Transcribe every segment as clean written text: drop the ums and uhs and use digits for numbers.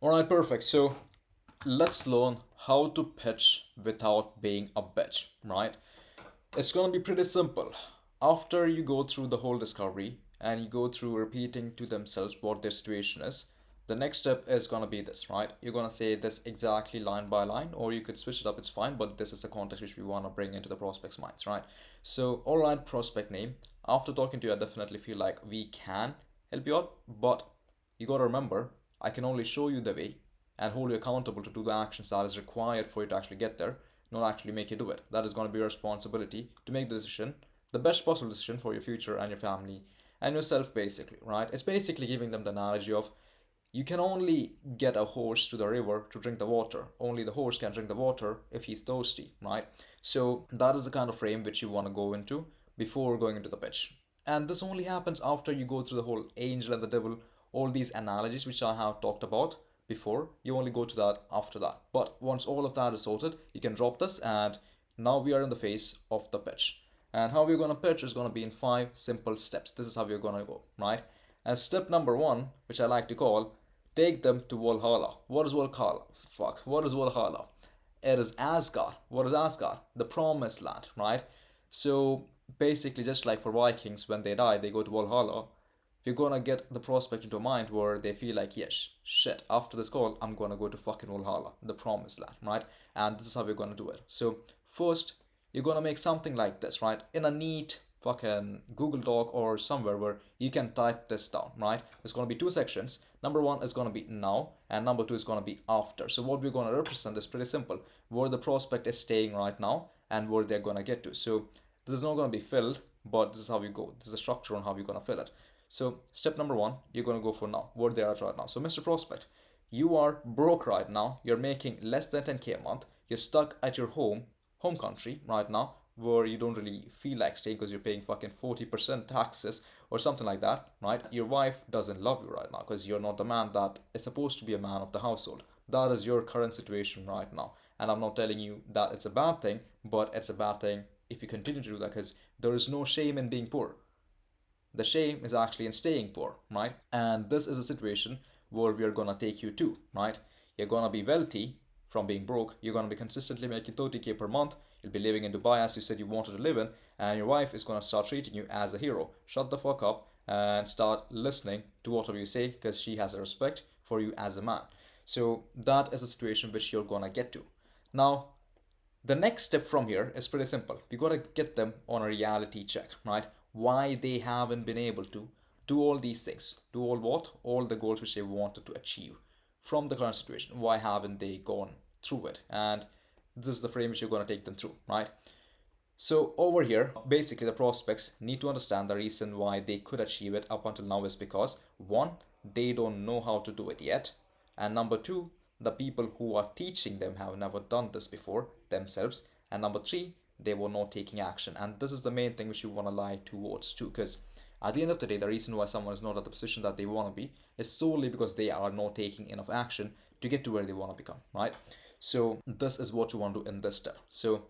All right, perfect. So let's learn how to pitch without being a bitch, right? It's gonna be pretty simple. After you go through the whole discovery and you go through repeating to themselves what their situation is, the next step is gonna be this, right? You're gonna say this exactly line by line, or you could switch it up, it's fine, but this is the context which we wanna bring into the prospect's minds, right? So, all right, prospect name. After talking to you, I definitely feel like we can help you out, but you gotta remember, I can only show you the way and hold you accountable to do the actions that is required for you to actually get there, not actually make you do it. That is going to be your responsibility to make the decision, the best possible decision for your future and your family and yourself, basically, right? It's basically giving them the analogy of you can only get a horse to the river to drink the water. Only the horse can drink the water if he's thirsty, right? So that is the kind of frame which you want to go into before going into the pitch. And this only happens after you go through the whole angel and the devil, all these analogies which I have talked about before. You only go to that after that. But once all of that is sorted, you can drop this, and now we are in the phase of the pitch. And how we're going to pitch is going to be in 5 simple steps. This is how we're going to go, right? And step number 1, which I like to call, take them to Valhalla. What is Valhalla? Fuck. What is Valhalla? It is Asgard. What is Asgard? The promised land, right? So basically, just like for Vikings, when they die, they go to Valhalla. We're gonna get the prospect into a mind where they feel like, yes, shit, after this call, I'm gonna go to fucking Valhalla, the promised land, right? And this is how we're gonna do it. So, first, you're gonna make something like this, right? In a neat fucking Google Doc or somewhere where you can type this down, right? There's gonna be 2 sections. Number 1 is gonna be now, and number 2 is gonna be after. So, what we're gonna represent is pretty simple, where the prospect is staying right now and where they're gonna get to. So, this is not gonna be filled, but this is how we go. This is a structure on how we're gonna fill it. So, step number 1, you're going to go for now, where they are right now. So, Mr. Prospect, you are broke right now. You're making less than 10K a month. You're stuck at your home country right now, where you don't really feel like staying because you're paying fucking 40% taxes or something like that, right? Your wife doesn't love you right now because you're not the man that is supposed to be a man of the household. That is your current situation right now. And I'm not telling you that it's a bad thing, but it's a bad thing if you continue to do that because there is no shame in being poor. The shame is actually in staying poor, right? And this is a situation where we are gonna take you to, right? You're gonna be wealthy from being broke. You're gonna be consistently making 30K per month. You'll be living in Dubai as you said you wanted to live in, and your wife is gonna start treating you as a hero. Shut the fuck up and start listening to whatever you say because she has a respect for you as a man. So that is a situation which you're gonna get to. Now, the next step from here is pretty simple. We gotta get them on a reality check, right? Why they haven't been able to do all these things. Do all what? All the goals which they wanted to achieve from the current situation. Why haven't they gone through it? And this is the frame which you're gonna take them through, right? So over here, basically the prospects need to understand the reason why they could achieve it up until now is because one, they don't know how to do it yet, and number two, the people who are teaching them have never done this before themselves, and number three, they were not taking action. And this is the main thing which you want to lie towards too, because at the end of the day, the reason why someone is not at the position that they want to be is solely because they are not taking enough action to get to where they want to become, right? So this is what you want to do in this step. So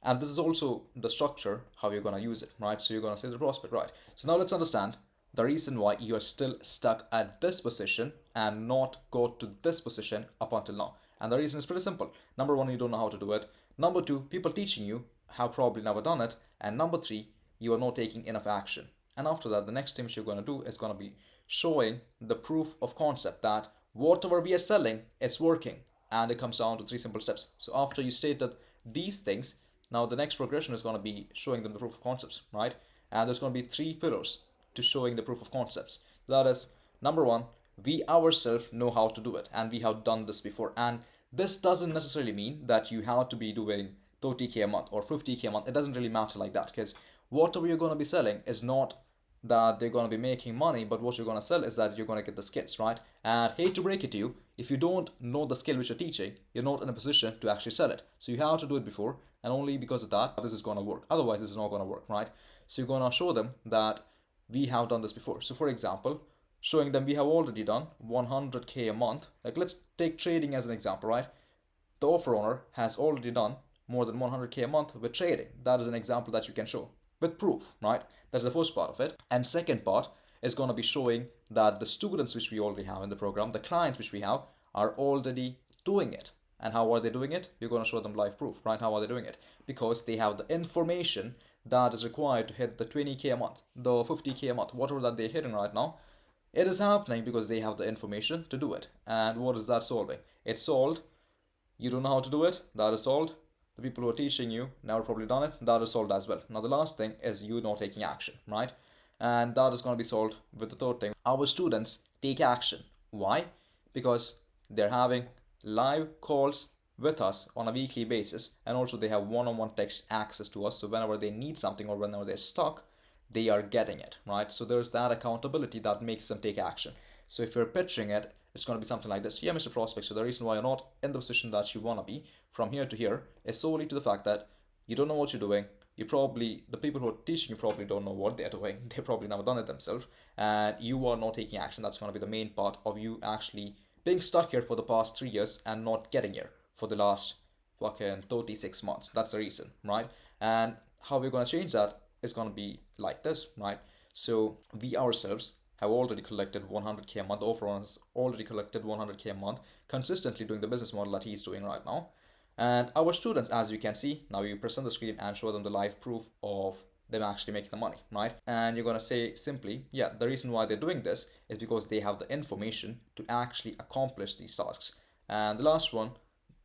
and this is also the structure how you're going to use it, right? So you're going to say the prospect, right? So now let's understand the reason why you are still stuck at this position and not go to this position up until now. And the reason is pretty simple. Number one, you don't know how to do it. Number two, people teaching you have probably never done it. And number three, you are not taking enough action. And after that, the next thing you're going to do is going to be showing the proof of concept that whatever we are selling, it's working. And it comes down to 3 simple steps. So after you stated these things, now the next progression is going to be showing them the proof of concepts, right? And there's going to be 3 pillars to showing the proof of concepts. That is, number one, we ourselves know how to do it and we have done this before. And this doesn't necessarily mean that you have to be doing 30K a month or 50K a month. It doesn't really matter like that because whatever you're going to be selling is not that they're going to be making money, but what you're going to sell is that you're going to get the skills, right? And hate to break it to you, if you don't know the skill which you're teaching, you're not in a position to actually sell it. So you have to do it before, and only because of that, this is going to work. Otherwise, this is not going to work, right? So you're going to show them that we have done this before. So for example, showing them we have already done 100K a month. Like let's take trading as an example, right? The offer owner has already done more than 100K a month with trading. That is an example that you can show with proof, right? That's the first part of it. And second part is going to be showing that the students which we already have in the program, the clients which we have, are already doing it. And how are they doing it? You're going to show them live proof, right? How are they doing it? Because they have the information that is required to hit the 20K a month, the 50K a month, whatever that they're hitting right now. It is happening because they have the information to do it. And what is that solving? It's solved. You don't know how to do it, that is solved. The people who are teaching you never probably done it, that is solved as well. Now the last thing is you not taking action, right? And that is going to be solved with the third thing. Our students take action. Why? Because they're having live calls with us on a weekly basis, and also they have one-on-one text access to us, so whenever they need something or whenever they're stuck, they are getting it, right? So there's that accountability that makes them take action. So if you're pitching it, it's going to be something like this. Yeah, Mr. Prospect, so the reason why you're not in the position that you want to be from here to here is solely to the fact that you don't know what you're doing. You probably, the people who are teaching you probably don't know what they're doing. They've probably never done it themselves. And you are not taking action. That's going to be the main part of you actually being stuck here for the past 3 years and not getting here for the last fucking 36 months. That's the reason, right? And how we're going to change that is going to be like this, right? So we ourselves have already collected 100K a month. The offer has already collected 100K a month, consistently doing the business model that he's doing right now. And our students, as you can see, now you present the screen and show them the live proof of them actually making the money, right? And you're going to say simply, yeah, the reason why they're doing this is because they have the information to actually accomplish these tasks. And the last one,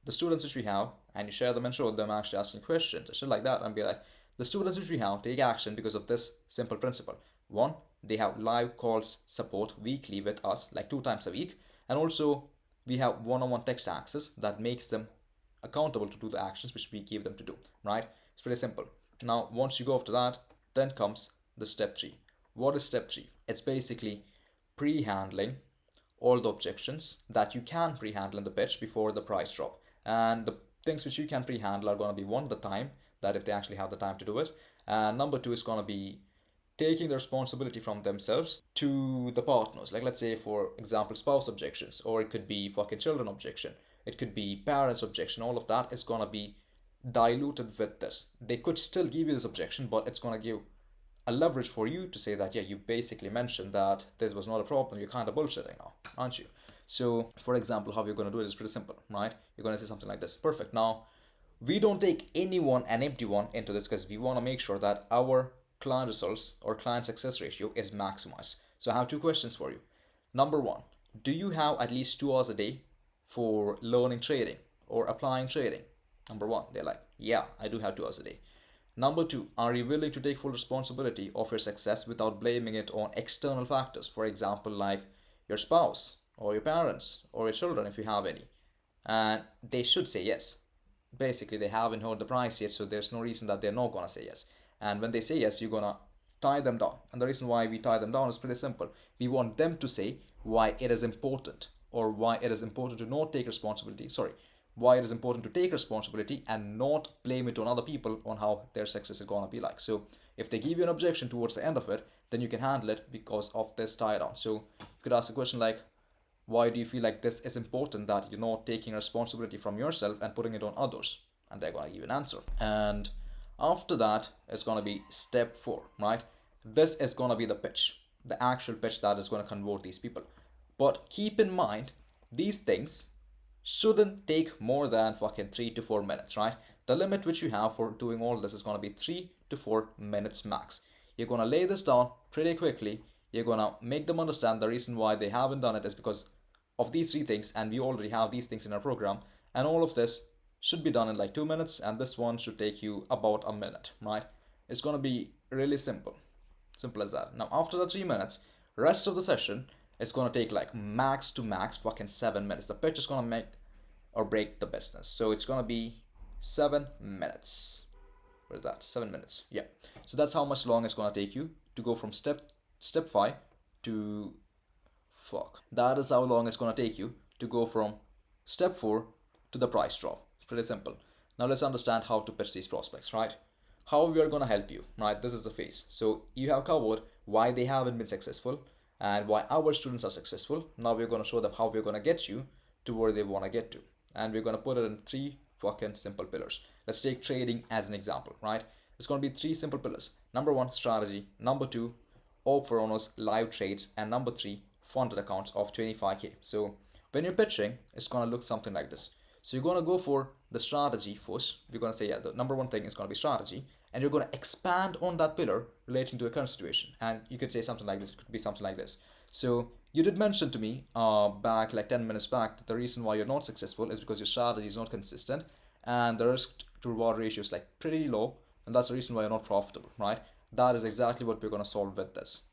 the students which we have, and you share them and show them actually asking questions, shit like that, and be like, the students which we have take action because of this simple principle. One, they have live calls support weekly with us, like 2 times a week, and also we have one-on-one text access that makes them accountable to do the actions which we give them to do, right? It's pretty simple. Now, once you go after that, then comes the step 3. What is step 3? It's basically pre-handling all the objections that you can pre-handle in the pitch before the price drop. And the things which you can pre-handle are going to be, one, the time, that if they actually have the time to do it. And number 2 is going to be taking the responsibility from themselves to the partners. Like, let's say, for example, spouse objections, or it could be fucking children objection. It could be parents objection. All of that is going to be diluted with this. They could still give you this objection, but it's going to give a leverage for you to say that, yeah, you basically mentioned that this was not a problem. You're kind of bullshitting now, aren't you? So, for example, how you're going to do it is pretty simple, right? You're going to say something like this. Perfect. Now, we don't take anyone, an empty one, into this because we want to make sure that our client results or client success ratio is maximized. So I have 2 questions for you. Number 1, do you have at least 2 hours a day for learning trading or applying trading? Number 1, they're like, yeah, I do have 2 hours a day. Number 2, are you willing to take full responsibility of your success without blaming it on external factors? For example, like your spouse or your parents or your children if you have any. And they should say yes. Basically, they haven't heard the price yet, so there's no reason that they're not going to say yes. And when they say yes, you're going to tie them down. And the reason why we tie them down is pretty simple. We want them to say why it is important, or why it is important to not take responsibility. Why it is important to take responsibility and not blame it on other people on how their success is going to be like. So if they give you an objection towards the end of it, then you can handle it because of this tie down. So you could ask a question like, why do you feel like this is important, that you're not taking responsibility from yourself and putting it on others? And they're going to give you an answer. And after that, it's going to be step 4, right? This is going to be the pitch, the actual pitch that is going to convert these people. But keep in mind, these things shouldn't take more than fucking 3 to 4 minutes, right? The limit which you have for doing all this is going to be 3 to 4 minutes max. You're going to lay this down pretty quickly. You're going to make them understand the reason why they haven't done it is because of these 3 things, and we already have these things in our program, and all of this should be done in like 2 minutes, and this one should take you about a minute, right? It's going to be really simple as that. Now after the 3 minutes, rest of the session is going to take like max to max fucking 7 minutes. The pitch is going to make or break the business, so it's going to be 7 minutes. Where's that? 7 minutes. Yeah, so that's how much long it's going to take you to go from step 5 to that is how long it's going to take you to go from step 4 to the price drop. It's pretty simple. Now let's understand how to pitch these prospects, right? How we are going to help you, right? This is the phase. So you have covered why they haven't been successful and why our students are successful. Now we're going to show them how we're going to get you to where they want to get to. And we're going to put it in 3 fucking simple pillars. Let's take trading as an example, right? It's going to be 3 simple pillars. Number 1, strategy. Number 2, offer owners live trades. And number 3, funded accounts of 25K. So When you're pitching, it's gonna look something like this. So you're gonna go for the strategy first. You're gonna say, yeah, the number one thing is gonna be strategy, and you're gonna expand on that pillar relating to a current situation. And you could say something like this. It could be something like this. So you did mention to me back like 10 minutes back that the reason why you're not successful is because your strategy is not consistent and the risk to reward ratio is like pretty low, and that's the reason why you're not profitable, right? That is exactly what we're gonna solve with this.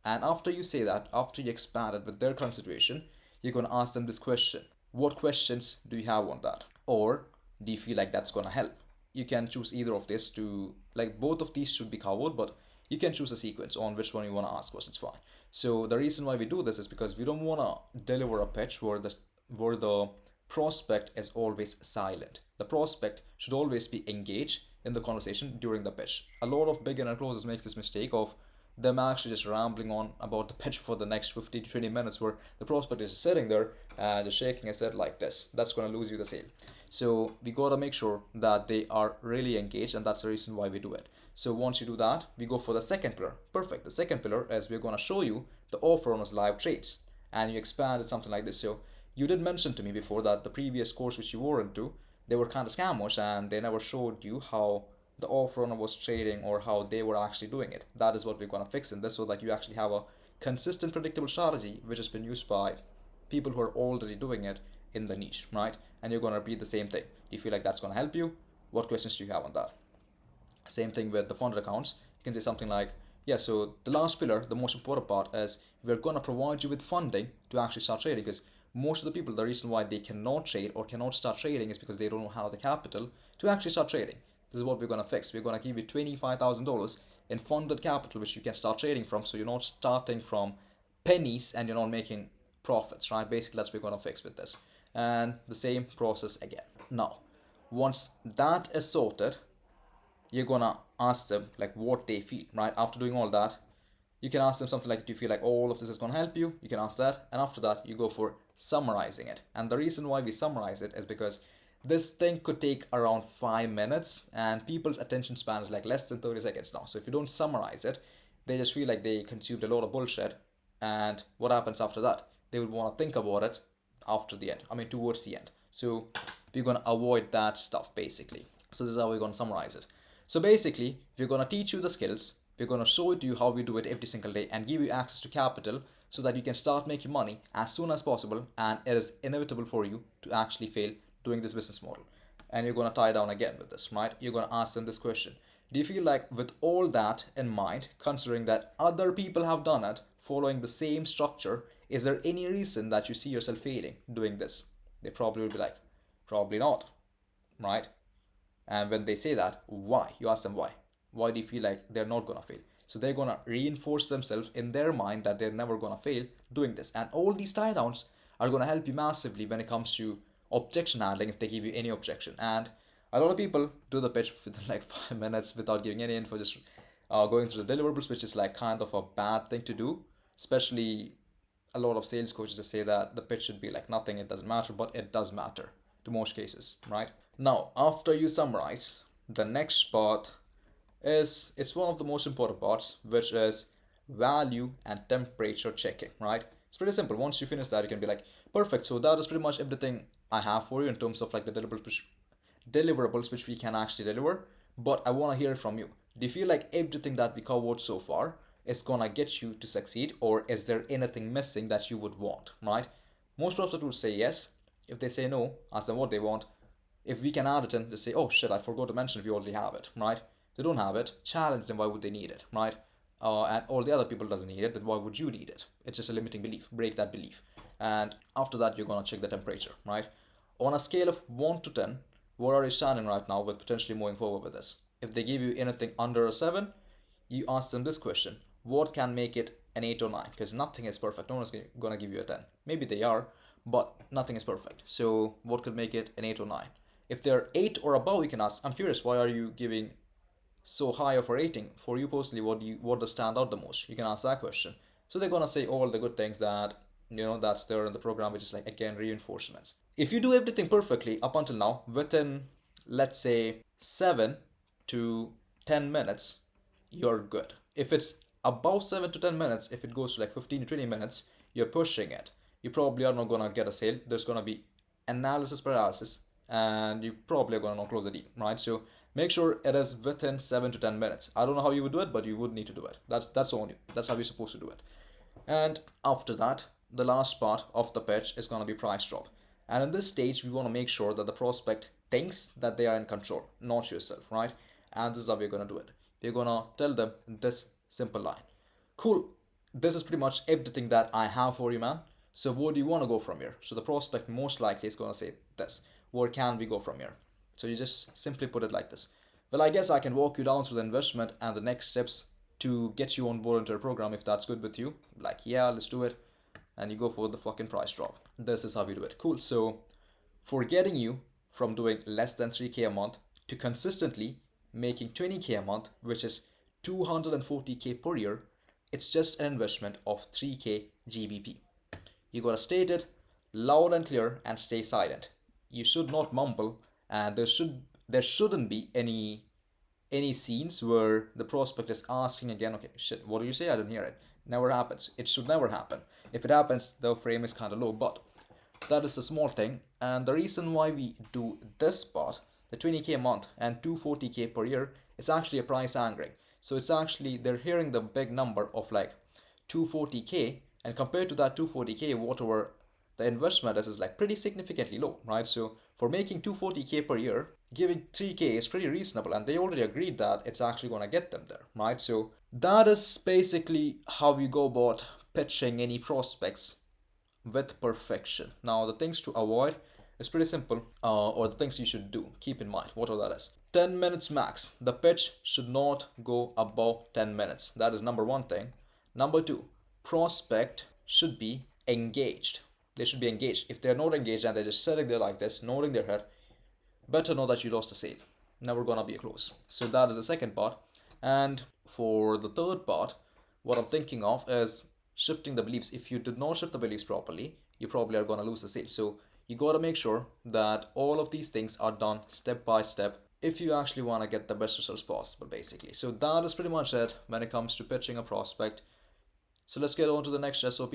And after you say that, after you expand it with their current situation, you're gonna ask them this question: what questions do you have on that? Or do you feel like that's gonna help? You can choose either of this to, like, both of these should be covered, but you can choose a sequence on which one you want to ask questions. Fine. So the reason why we do this is because we don't want to deliver a pitch where the prospect is always silent. The prospect should always be engaged in the conversation during the pitch. A lot of beginner closers makes this mistake of them actually just rambling on about the pitch for the next 15 to 20 minutes where the prospect is just sitting there and just shaking his head like this. That's going to lose you the sale. So we got to make sure that they are really engaged, and that's the reason why we do it. So once you do that, we go for the second pillar. Perfect. The second pillar is we're going to show you the offer on his live trades, and you expand it something like this. So you did mention to me before that the previous course which you were into, they were kind of scammers and they never showed you how the offer owner was trading or how they were actually doing it. That is what we're going to fix in this, so that you actually have a consistent, predictable strategy which has been used by people who are already doing it in the niche, right? And you're going to repeat the same thing. Do you feel like that's going to help you? What questions do you have on that? Same thing with the funded accounts. You can say something like, yeah, so the last pillar, the most important part is we're going to provide you with funding to actually start trading, because most of the people, the reason why they cannot trade or cannot start trading is because they don't have the capital to actually start trading. This is what we're going to fix. We're going to give you $25,000 in funded capital which you can start trading from, so you're not starting from pennies and you're not making profits, right? Basically, that's what we're going to fix with this. And the same process again. Now, once that is sorted, you're gonna ask them like what they feel, right? After doing all that, you can ask them something like, do you feel like all of this is gonna help you? You can ask that, and after that, you go for summarizing it. And the reason why we summarize it is because this thing could take around 5 minutes, and people's attention span is like less than 30 seconds now. So if you don't summarize it, they just feel like they consumed a lot of bullshit, and what happens after that? They would want to think about it after the end. I mean, towards the end. So we're gonna avoid that stuff basically. So this is how we're gonna summarize it. So basically, we're going to teach you the skills, we're going to show it to you how we do it every single day and give you access to capital so that you can start making money as soon as possible, and it is inevitable for you to actually fail doing this business model. And you're going to tie down again with this, right? You're going to ask them this question. Do you feel like with all that in mind, considering that other people have done it, following the same structure, is there any reason that you see yourself failing doing this? They probably would be like, probably not, right? And when they say that, why? You ask them why. Why do you feel like they're not gonna fail? So they're gonna reinforce themselves in their mind that they're never gonna fail doing this. And all these tie downs are gonna help you massively when it comes to objection handling if they give you any objection. And a lot of people do the pitch within like 5 minutes without giving any info, just going through the deliverables, which is like kind of a bad thing to do. Especially a lot of sales coaches just say that the pitch should be like nothing, it doesn't matter, but it does matter to most cases, right? Now, after you summarize, the next part is, it's one of the most important parts, which is value and temperature checking, right? It's pretty simple. Once you finish that, you can be like, perfect. So that is pretty much everything I have for you in terms of like the deliverables which we can actually deliver. But I want to hear from you. Do you feel like everything that we covered so far is gonna get you to succeed, or is there anything missing that you would want, right? Most prospects would say yes. If they say no, ask them what they want. If we can add it in, they say, oh shit, I forgot to mention if you already have it, right? If they don't have it, challenge them, why would they need it, right? And all the other people doesn't need it, then why would you need it? It's just a limiting belief. Break that belief. And after that, you're gonna check the temperature, right? On a scale of 1 to 10, where are you standing right now with potentially moving forward with this? If they give you anything under a 7, you ask them this question: what can make it an 8 or 9? Because nothing is perfect. No one's gonna give you a 10. Maybe they are, but nothing is perfect. So what could make it an 8 or 9? If they're 8 or above, you can ask, I'm curious, why are you giving so high of a rating? For you personally, what does stand out the most? You can ask that question. So they're gonna say all the good things that that's there in the program, which is like, again, reinforcements. If you do everything perfectly up until now, within, let's say, 7 to 10 minutes, you're good. If it's above 7 to 10 minutes, if it goes to like 15 to 20 minutes, you're pushing it. you probably are not gonna get a sale. There's gonna be analysis paralysis, and you probably are gonna not close the deal, right? So make sure it is within 7 to 10 minutes. I don't know how you would do it, but you would need to do it. That's on you. That's how you're supposed to do it. And after that, the last part of the pitch is gonna be price drop. And in this stage, we want to make sure that the prospect thinks that they are in control, not yourself, right? And this is how we're gonna do it. We're gonna tell them this simple line. Cool. This is pretty much everything that I have for you, man. So where do you want to go from here? So the prospect most likely is going to say this. Where can we go from here? So you just simply put it like this. Well, I guess I can walk you down through the investment and the next steps to get you on board into a program if that's good with you. Like, yeah, let's do it. And you go for the fucking price drop. This is how we do it. Cool. So for getting you from doing less than 3K a month to consistently making 20K a month, which is 240K per year, it's just an investment of 3K GBP. You gotta state it loud and clear and stay silent. You should not mumble, and there shouldn't be any scenes where the prospect is asking again, okay, shit, what do you say? I didn't hear it. Never happens. It should never happen. If it happens, the frame is kind of low, but that is a small thing. And the reason why we do this part, the 20K a month and 240K per year, is actually a price angering. So it's actually, they're hearing the big number of like 240K, and compared to that 240K, whatever the investment is like pretty significantly low, right? So for making 240K per year, giving 3K is pretty reasonable, and they already agreed that it's actually going to get them there, right? So that is basically how you go about pitching any prospects with perfection. Now, the things to avoid is pretty simple, or the things you should do. Keep in mind, what that is. 10 minutes max. The pitch should not go above 10 minutes. That is number one thing. Number two, prospect should be engaged. They should be engaged. If they're not engaged and they're just sitting there like this, nodding their head, better know that you lost the sale. Never gonna be a close. So that is the second part. And for the third part, what I'm thinking of is shifting the beliefs. If you did not shift the beliefs properly, you probably are gonna lose the sale. So you gotta make sure that all of these things are done step by step if you actually want to get the best results possible, basically. So that is pretty much it when it comes to pitching a prospect. So let's get on to the next SOP.